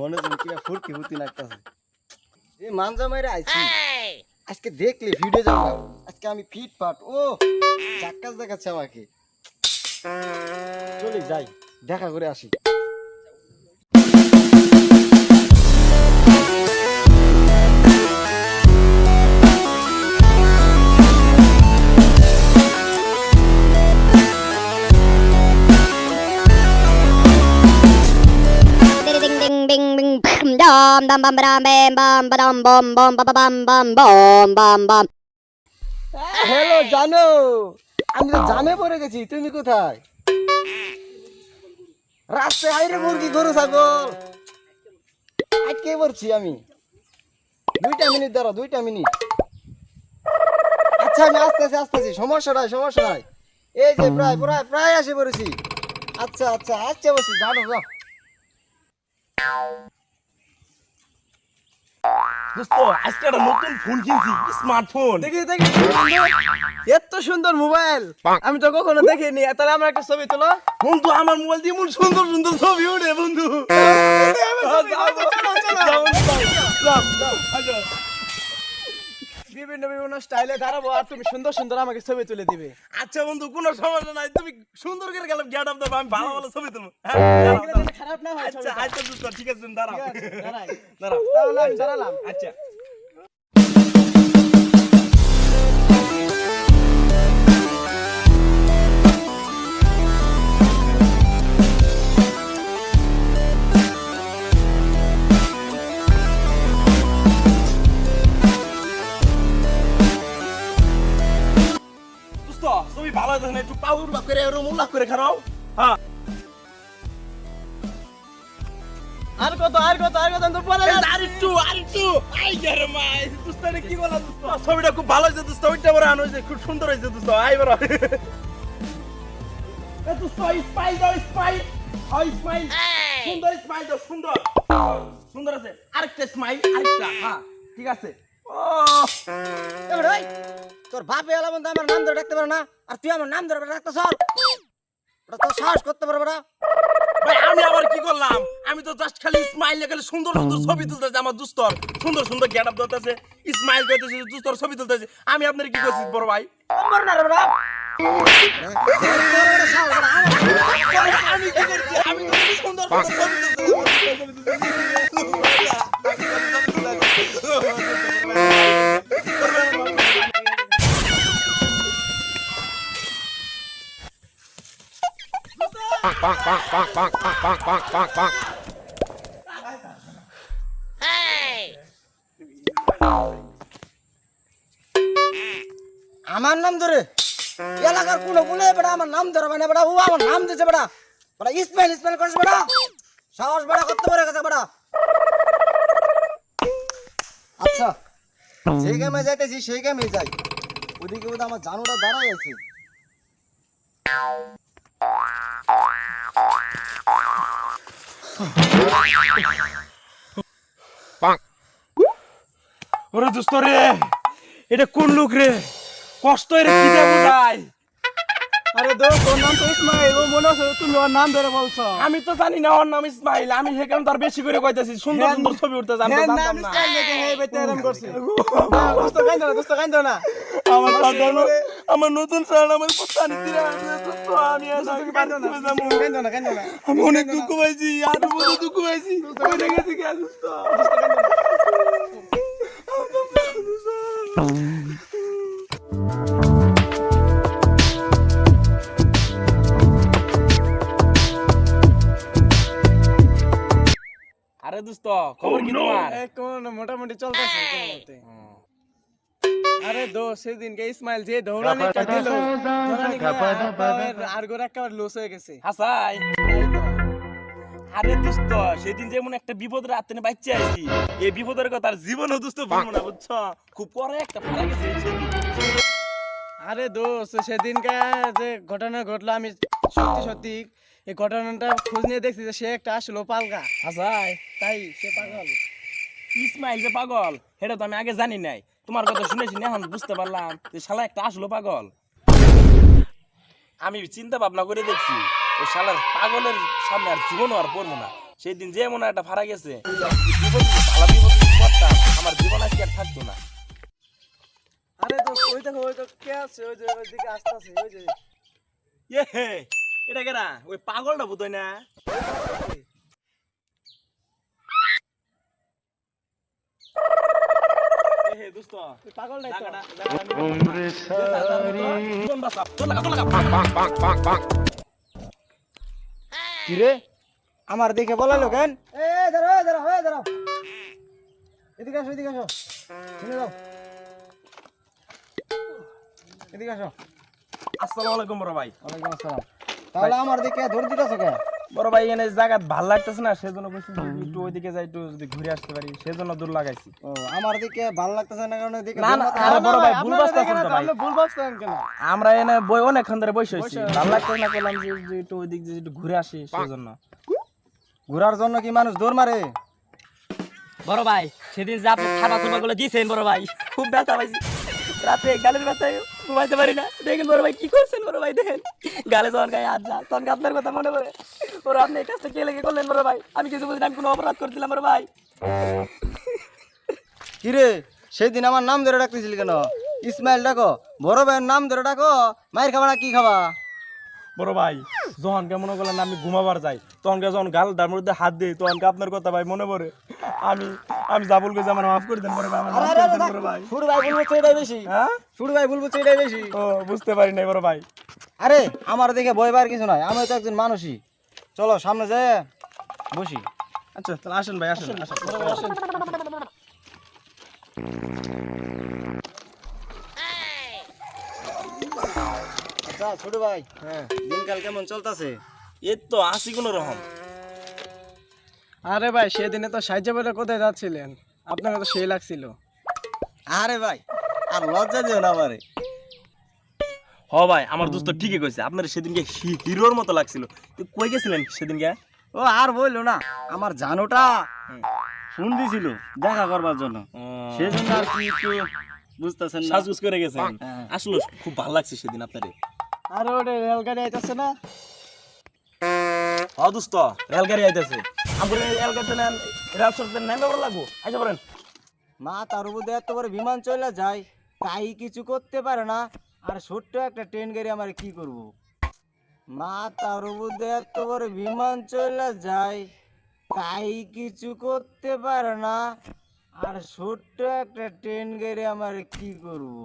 মনে যেন কিরা ফুরকি ফুর্তি লাগতাছে। এই মানজা মাইরা আইছি আজকে, দেখলে ভিডিও যাবো আজকে আমি ফিট ফাট। ও চাক্কাস দেখাচ্ছে আমাকে, চলে যাই দেখা করে আসি। হ্যালো জানো, আমি তো জামে পড়ে গেছি, তুমি কোথায়? রাস্তায় আইরে মুরগি গরু ছাগল আটকে পড়ছি আমি। 2টা মিনিট দাঁড়াও, 2টা মিনিট। আচ্ছা আমি আসতেছি আসতেছি, সমস্যা নাই সমস্যা নাই। এই যে প্রায় প্রায় প্রায় আসে পড়েছি। আচ্ছা আচ্ছা আচ্ছা বসি, জানো যাও। দোস্ত আজকে একটা নতুন ফোন কিনছি, স্মার্টফোন। দেখি দেখি এত সুন্দর মোবাইল আমি তো কখনো দেখিনি। তাহলে আমরা একটা ছবি তোলো। বন্ধু আমার মোবাইল দিয়ে এমন সুন্দর সুন্দর ছবি ওঠে বন্ধু। বিভিন্ন বিভিন্ন স্টাইলে দাঁড়াবো আর তুমি সুন্দর সুন্দর আমাকে ছবি তুলে দিবে। আচ্ছা বন্ধু কোনো সমস্যা নাই, তুমি সুন্দর করে গেলাম গেট আপ দেবো, আমি ভালো ভালো ছবি তুলবো। খারাপ না হয় আচ্ছা আচ্ছা দোস্ত ঠিক আছে, তুমি দাঁড়াও দাঁড়াই। দাঁড়াও। তাহলে আমি দাঁড়ালাম। আচ্ছা দোস্ত ছবি ভালো আছে না, একটু পাউর লাভ করে এরকম উল্লাখ করে খারাও। হ্যাঁ আর কত আর কত আর কত আমি তো পরে যাচ্ছি। আরেকটু আই গেরে মাই দোস্ত রে কি বলা দোস্ত, ছবিটা খুব ভালো হয়েছে দোস্ত, ওইটা বড় আনো হয়েছে, খুব সুন্দর হয়েছে দোস্ত। আই বড় এ দোস্ত স্মাইল দাও, স্মাইল আই স্মাইল, সুন্দর স্মাইল দাও, সুন্দর সুন্দর আছে। আরেকটা স্মাইল, আরেকটা। হ্যাঁ ঠিক আছে। ও এবার ওই তোর বাপে এলা বন্ধু আমার নাম ধরে ডাকতে পারে না, আর তুই আমার নাম ধরে ডাকতে সর। ওটা তো সাহস করতে পারবে না। ভাই আমি আবার কি করলাম, আমি তো জাস্ট খালি স্মাইল খালি সুন্দর সুন্দর ছবি তুলতেছে, আমার দোস্তর সুন্দর সুন্দর গেট আপ দিতেছে, স্মাইল করতেছে, দোস্তর ছবি তুলতেছে। আমি আপনার কি করছি বড় ভাই? আমার না রে বড়া। আমি কি করছি, আমি তো সুন্দর সুন্দর ছবি তুলতেছি। আমার নাম ধরে এলাকার কোনো বলে বেড়া আমার নাম ধরে মানে বেড়া, ও আমার নাম দিয়েছে বেড়া। বেড়া ইসমাইল ইসমাইল করছে বেড়া, সাহস বেড়া করতে পারে গেছে বেড়া। আচ্ছা সেই গেমে যাইতেছি, সেই গেমে যাই। ওদিকে বোধ আমার জানুটা দাঁড়াই আছে। ওরে দোস্ত রে, এটা কোন লোক রে, কষ্ট এর কি দেব যায়। আরে দোস্ত তোর নাম তো ইসমাইল, ও মনে হচ্ছে তুমি ওর নাম ধরে বলছো। আমি তো জানি না ওর নাম ইসমাইল, আমি সেখানে তার বেশি করে কইতাছি, সুন্দর সুন্দর ছবি উঠতেছে, আমি তো হ্যাঁ, জানতাম নাম না। ইসমাইল দেখে হে বেতে আরাম করছে। না, দোস্ত কাইন্দো না, দোস্ত কাইন্দো না। আমার আমার নতুন সাল আমার পছন্দ দিরা দোস্ত, আমি আর তুমি কাইন্দো না, কাইন্দো না, কাইন্দো না। আমি অনেক দুঃখ পাইছি, আর বড় দুঃখ পাইছি। কইতে গেছি কি দোস্ত? আরে দোস্ত খবর কি তোমার? এই কোন মোটামুটি চলতেছে কোনমতে। আরে দোস্ত সেদিনকে ইসমাইল যে দৌড়ানিটা দিল, দৌড়ানি পাওয়ার আর গোর একেবারে লস হয়ে গেছে। হাসাই আরে দোস্ত সেদিন যেমন একটা বিপদের রাতে বাচ্চা আইছি, এই বিপদের কথা আর জীবনও দোস্ত ভুলবো না, বুঝছো? খুব পরে একটা ফালা গেছে সেদিন। আরে দোস্ত সেদিনকে যে ঘটনা ঘটলো, আমি সত্যি সত্যি এই ঘটনাটা খোঁজ নিয়ে দেখছি যে সে একটা আসলো পালগা। হাসাই তাই সে পাগল। ইসমাইল যে পাগল সেটা তো আমি আগে জানি নাই, তোমার কথা শুনেছি না এখন বুঝতে পারলাম যে শালা একটা আসলো পাগল। আমি চিন্তা ভাবনা করে দেখছি ওই শালার পাগলের সামনে আর জীবনও আর পড়বো না, সেই দিন যে মনে একটা ভাড়া গেছে ভালো বিপদ করতাম আমার জীবন আজকে আর থাকতো না। আরে দোস্ত ওই দেখো ওই তো কে আছে ওই যে ওইদিকে আসতেছে ওই যে এ হে এটা কেরা ওই পাগলটা বুঝই না এ হে দোস্ত ওই পাগলটাই তো জীবন বাঁচা তোর লাগা কি রে আমার দেখে বলালো কেন? এ দাঁড়াও দাঁড়াও দাঁড়াও, এদিকে আসো এদিকে আসো, শুনে যাও, এদিকে আসো। আসসালামু আলাইকুম বড় ভাই। ওয়ালাইকুম আসসালাম। তাহলে আমার দিকে ধরে দিতেছো কেন? বড় ভাই এখানে জায়গা ভালো লাগতেছে না সেজন্য কইছি একটু ওইদিকে যাই একটু যদি ঘুরে আসতে পারি সেজন্য দূর লাগাইছি। ও আমার দিকে ভালো লাগতেছে না কারণ এদিকে না না আরে বড় ভাই ভুল বাসতাছেন তো ভাই। আপনি ভুল বাসতেন কেন? আমরা এনে বই অনেকক্ষণ ধরে বসে আছি ভালো লাগতেছে না বললাম যে একটু ওইদিক যে একটু ঘুরে আসি সেজন্য। ঘোরার জন্য কি মানুষ দৌড় মারে? বড় ভাই সেদিন যে আপনি খাবার তোমার গুলো দিয়েছেন বড় ভাই খুব ব্যথা পাইছি রাতে গালের ব্যথায় ঘুমাইতে পারি না। দেখেন বড় ভাই কি করছেন বড় ভাই, দেখেন গালে যখন গায়ে হাত যা তখন আপনার কথা মনে পড়ে ওরা আপনি এই কাজটা কে লেগে করলেন বড় ভাই? আমি কিছু বুঝি না, আমি কোনো অপরাধ করছিলাম বড় ভাই। কি রে সেদিন আমার নাম ধরে ডাকতেছিলি কেন? ইসমাইল ডাকো, বড় ভাইয়ের নাম ধরে ডাকো, মায়ের খাবা না কি খাবা? বড় ভাই যখন কেমন করলেন আমি ঘুমাবার যাই তখন যখন গালটার মধ্যে হাত দিই তখন আপনার কথা ভাই মনে পড়ে। আমি আমি যা বলবো যে আমার মাফ করে দেন বড় ভাই, আমার মাফ করে দেন বড় ভাই। শুরু ভাই বলবো এটাই বেশি, হ্যাঁ শুরু ভাই বলবো এটাই বেশি। ও বুঝতে পারি নাই বড় ভাই। আরে আমার দেখে ভয়বার কিছু নয়, আমি তো একজন মানুষই। চলো সামনে যাই বসি। আচ্ছা তাহলে আসেন ভাই আসেন আসেন। আচ্ছা ছোট ভাই, হ্যাঁ দিনকাল কেমন চলতেছে? এই তো আসি কোনো রকম। আরে ভাই সেদিনে তো সাহায্য বলে কোথায় যাচ্ছিলেন? আপনাকে তো সেই লাগছিল। আরে ভাই আর লজ্জা দিও না আমারে। হ ভাই আমার দোস্ত ঠিকই কইছে আপনার সেদিনকে হিরোর মতো লাগছিল। তো কই গেছিলেন সেদিনকে? ও আর বললো না, আমার জানোটা ফোন দিছিল দেখা করবার জন্য, সেজন্য আর কি একটু বুঝতেছেন না। সাজগুজ করে গেছেন। হ্যাঁ। আসলে খুব ভালো লাগছে সেদিন আপনারে। আরে ওটা রেলগাড়ি আইতাছে না? হ দোস্ত রেলগাড়ি আইতেছে আমরা রেলগাড়িতে নেন রেল সরতে নেন বড় লাগবো আচ্ছা বলেন। মা তার উপর এত বড় বিমান চলে যায়, তাই কিছু করতে পারে না, আর ছোট্ট একটা ট্রেন গাড়ি আমার কি করব? মা তার উপর এত বড় বিমান চলে যায়, তাই কিছু করতে পারে না, আর ছোট্ট একটা ট্রেন গাড়ি আমার কি করব?